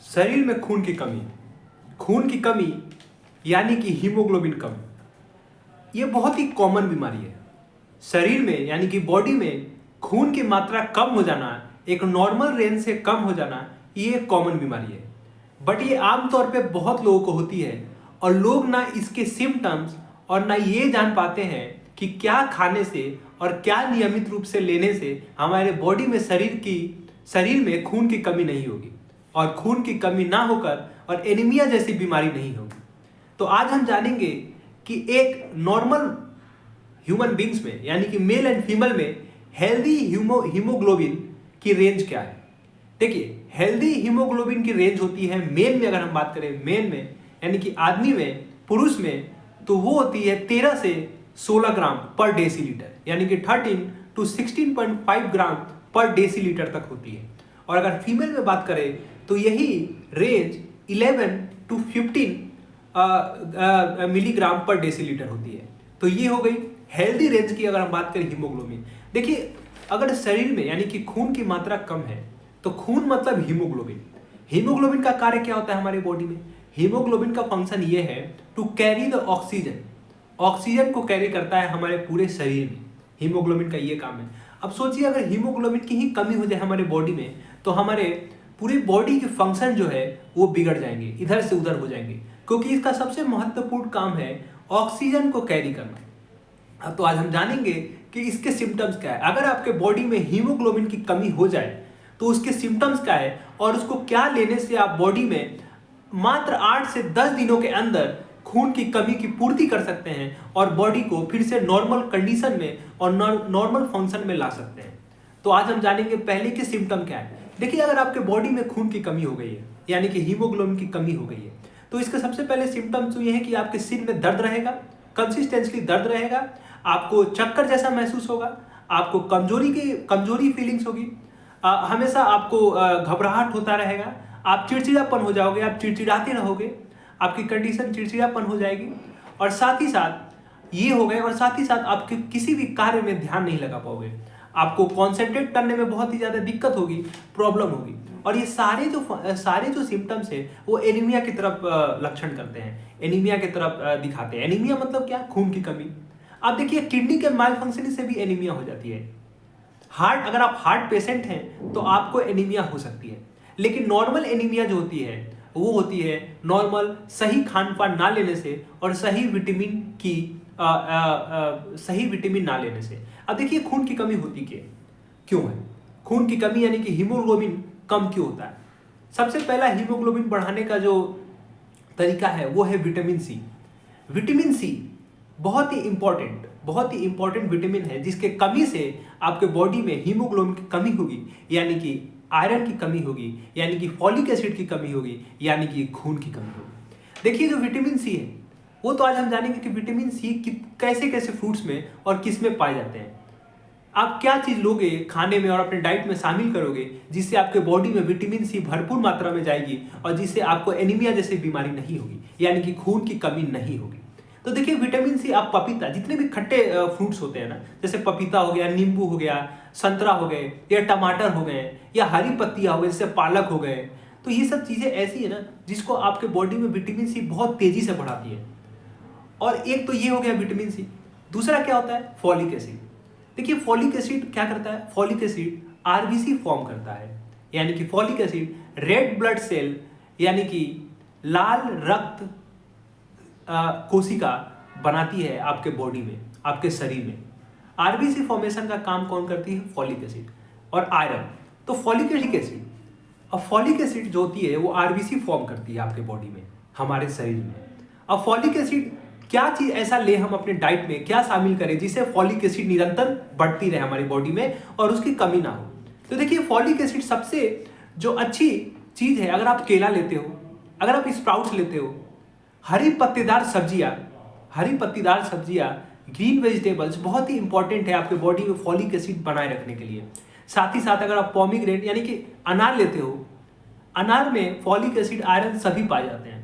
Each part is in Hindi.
शरीर में खून की कमी यानी कि हीमोग्लोबिन कम, ये बहुत ही कॉमन बीमारी है। शरीर में यानी कि बॉडी में खून की मात्रा कम हो जाना, एक नॉर्मल रेंज से कम हो जाना, ये एक कॉमन बीमारी है। बट ये आमतौर पे बहुत लोगों को होती है और लोग ना इसके सिम्टम्स और ना ये जान पाते हैं कि क्या खाने से और क्या नियमित रूप से लेने से हमारे बॉडी में शरीर में खून की कमी नहीं होगी और खून की कमी ना होकर और एनीमिया जैसी बीमारी नहीं होगी। तो आज हम जानेंगे कि एक नॉर्मल ह्यूमन बींग्स में यानी कि मेल एंड फीमेल में हेल्दी हीमोग्लोबिन की रेंज क्या है। देखिए, हेल्दी हीमोग्लोबिन की रेंज होती है मेल में, अगर हम बात करें मेल में यानी कि आदमी में, पुरुष में, तो वो होती है 13 से 16 ग्राम पर डेसीलीटर, यानी कि 13 to 16.5 ग्राम पर डेसीलीटर तक होती है। और अगर फीमेल में बात करें तो यही रेंज 11 to 15 मिलीग्राम पर डेसीलीटर होती है। तो ये हो गई हेल्दी रेंज की अगर हम बात करें हीमोग्लोबिन। देखिए, अगर शरीर में यानी कि खून की मात्रा कम है तो खून मतलब हीमोग्लोबिन का कार्य क्या होता है हमारी बॉडी में? हीमोग्लोबिन का फंक्शन ये है टू कैरी द ऑक्सीजन को कैरी करता है हमारे पूरे शरीर में। हीमोग्लोबिन का ये काम है। अब सोचिए, अगर हीमोग्लोबिन की ही कमी हो जाए हमारे बॉडी में तो हमारे पूरी बॉडी के फंक्शन जो है वो बिगड़ जाएंगे, इधर से उधर हो जाएंगे, क्योंकि इसका सबसे महत्वपूर्ण काम है ऑक्सीजन को कैरी करना। अब तो आज हम जानेंगे कि इसके सिम्टम्स क्या है। अगर आपके बॉडी में हीमोग्लोबिन की कमी हो जाए तो उसके सिम्टम्स क्या है और उसको क्या लेने से आप बॉडी में मात्र 8 से 10 दिनों के अंदर खून की कमी की पूर्ति कर सकते हैं और बॉडी को फिर से नॉर्मल कंडीशन में और नॉर्मल फंक्शन में ला सकते हैं। तो आज हम जानेंगे पहले के सिम्टम क्या है। देखिए, अगर आपके बॉडी में खून की कमी हो गई है यानी कि हीमोग्लोबिन की कमी हो गई है तो इसके सबसे पहले सिम्टम्स तो ये है कि आपके सिर में दर्द रहेगा, कंसिस्टेंटली दर्द रहेगा, आपको चक्कर जैसा महसूस होगा, आपको कमजोरी फीलिंग्स होगी, हमेशा आपको घबराहट होता रहेगा, आप चिड़चिड़ापन हो जाओगे, आप चिड़चिड़ाते रहोगे, आपकी कंडीशन चिड़चिड़ापन हो जाएगी और साथ ही साथ ये हो गए और साथ ही साथ आपके किसी भी कार्य में ध्यान नहीं लगा पाओगे, आपको कॉन्सेंट्रेट करने में बहुत ही ज़्यादा दिक्कत होगी, प्रॉब्लम होगी। और ये सारे जो सिम्टम्स है वो एनीमिया की तरफ लक्षण करते हैं, एनीमिया की तरफ दिखाते हैं। एनीमिया मतलब क्या? खून की कमी। आप देखिए, किडनी के माल फंक्शनिंग से भी एनीमिया हो जाती है। अगर आप हार्ट पेशेंट हैं तो आपको एनीमिया हो सकती है, लेकिन नॉर्मल एनीमिया जो होती है वो होती है नॉर्मल सही खान पान ना लेने से और सही विटामिन ना लेने से। अब देखिए, खून की कमी होती क्यों है? खून की कमी यानी कि हीमोग्लोबिन कम क्यों होता है? सबसे पहला हीमोग्लोबिन बढ़ाने का जो तरीका है वो है विटामिन सी। विटामिन सी बहुत ही इंपॉर्टेंट विटामिन है, जिसके कमी से आपके बॉडी में हीमोग्लोबिन की कमी होगी, यानी कि आयरन की कमी होगी, यानी कि फॉलिक एसिड की कमी होगी, यानी कि खून की कमी होगी। देखिए, जो विटामिन सी है वो तो आज हम जानेंगे कि विटामिन सी कैसे कैसे फ्रूट्स में और किस में पाए जाते हैं। आप क्या चीज़ लोगे खाने में और अपने डाइट में शामिल करोगे जिससे आपके बॉडी में विटामिन सी भरपूर मात्रा में जाएगी और जिससे आपको एनीमिया जैसी बीमारी नहीं होगी, यानी कि खून की कमी नहीं होगी। तो देखिए, विटामिन सी आप पपीता, जितने भी खट्टे फ्रूट्स होते हैं ना, जैसे पपीता हो गया, नींबू हो गया, संतरा हो गए, या टमाटर हो गए, या हरी पत्तियां हो गई जैसे पालक हो गए, तो ये सब चीज़ें ऐसी है ना जिसको आपके बॉडी में विटामिन सी बहुत तेजी से बढ़ाती है। और एक तो ये हो गया विटामिन सी। दूसरा क्या होता है? Folic acid. देखिए, फॉलिक एसिड क्या करता है? फॉलिक एसिड आरबीसी फॉर्म करता है, यानी कि folic acid red blood cell यानी कि लाल रक्त कोशिका बनाती है आपके बॉडी में, आपके शरीर में। आरबीसी फॉर्मेशन का काम कौन करती है? फॉलिक एसिड और आयरन। तो फॉलिक एसिड जो होती है वो आरबीसी फॉर्म करती है आपके बॉडी में, हमारे शरीर में। अब फॉलिक एसिड क्या चीज ऐसा ले हम अपने डाइट में, क्या शामिल करें जिससे फॉलिक एसिड निरंतर बढ़ती रहे हमारी बॉडी में और उसकी कमी ना हो? तो देखिए, फॉलिक एसिड सबसे जो अच्छी चीज है, अगर आप केला लेते हो, अगर आप स्प्राउट्स लेते हो, हरी पत्तेदार सब्जियां, ग्रीन वेजिटेबल्स बहुत ही इंपॉर्टेंट है आपके बॉडी में फॉलिक एसिड बनाए रखने के लिए। साथ ही साथ अगर आप पोमीग्रेनेट यानी कि अनार लेते हो, अनार में फॉलिक एसिड, आयरन सभी पाए जाते हैं।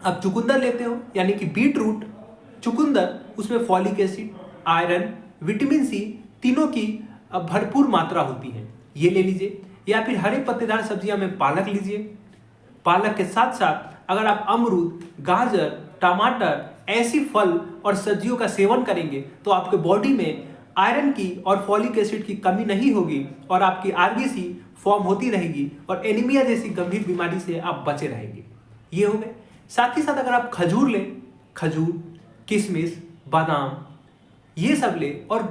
अब चुकंदर लेते हो यानी कि बीट रूट, चुकंदर, उसमें folic acid, iron, vitamin C तीनों की भरपूर मात्रा होती है, ये ले लीजिए। या फिर हरे पत्तेदार सब्जियां में पालक लीजिए, पालक के साथ साथ अगर आप अमरूद, गाजर, टमाटर ऐसी फल और सब्जियों का सेवन करेंगे तो आपके बॉडी में आयरन की और फॉलिक एसिड की कमी नहीं होगी और आपकी आरबीसी फॉर्म होती रहेगी और एनीमिया जैसी गंभीर बीमारी से आप बचे रहेंगे। ये हो गए। साथ ही साथ अगर आप खजूर लें, खजूर, किशमिश, बादाम ये सब ले, और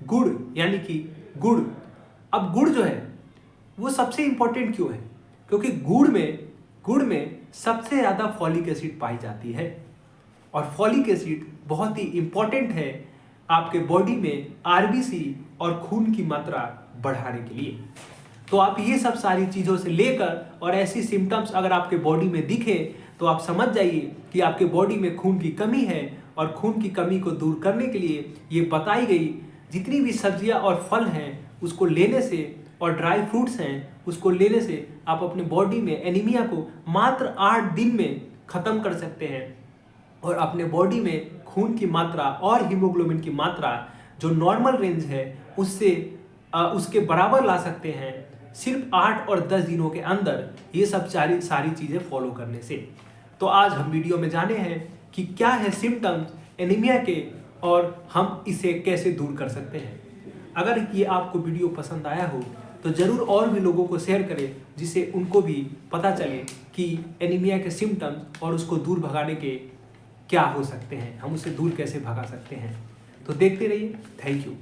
गुड़ यानी कि गुड़। अब गुड़ जो है वो सबसे इंपॉर्टेंट क्यों है? क्योंकि गुड़ में सबसे ज़्यादा फॉलिक एसिड पाई जाती है और फॉलिक एसिड बहुत ही इंपॉर्टेंट है आपके बॉडी में आरबीसी और खून की मात्रा बढ़ाने के लिए। तो आप ये सब सारी चीज़ों से लेकर और ऐसी सिम्टम्स अगर आपके बॉडी में दिखे तो आप समझ जाइए कि आपके बॉडी में खून की कमी है और खून की कमी को दूर करने के लिए ये बताई गई जितनी भी सब्जियां और फल हैं उसको लेने से और ड्राई फ्रूट्स हैं उसको लेने से आप अपने बॉडी में एनीमिया को मात्र 8 दिन में ख़त्म कर सकते हैं और अपने बॉडी में खून की मात्रा और हीमोग्लोबिन की मात्रा जो नॉर्मल रेंज है उसके बराबर ला सकते हैं सिर्फ 8 और 10 दिनों के अंदर, ये सब सारी चीज़ें फॉलो करने से। तो आज हम वीडियो में जाने हैं कि क्या है सिम्टम्स एनीमिया के और हम इसे कैसे दूर कर सकते हैं। अगर ये आपको वीडियो पसंद आया हो तो ज़रूर और भी लोगों को शेयर करें जिससे उनको भी पता चले कि एनीमिया के सिम्टम्स और उसको दूर भगाने के क्या हो सकते हैं, हम उसे दूर कैसे भगा सकते हैं। तो देखते रहिए। Thank you.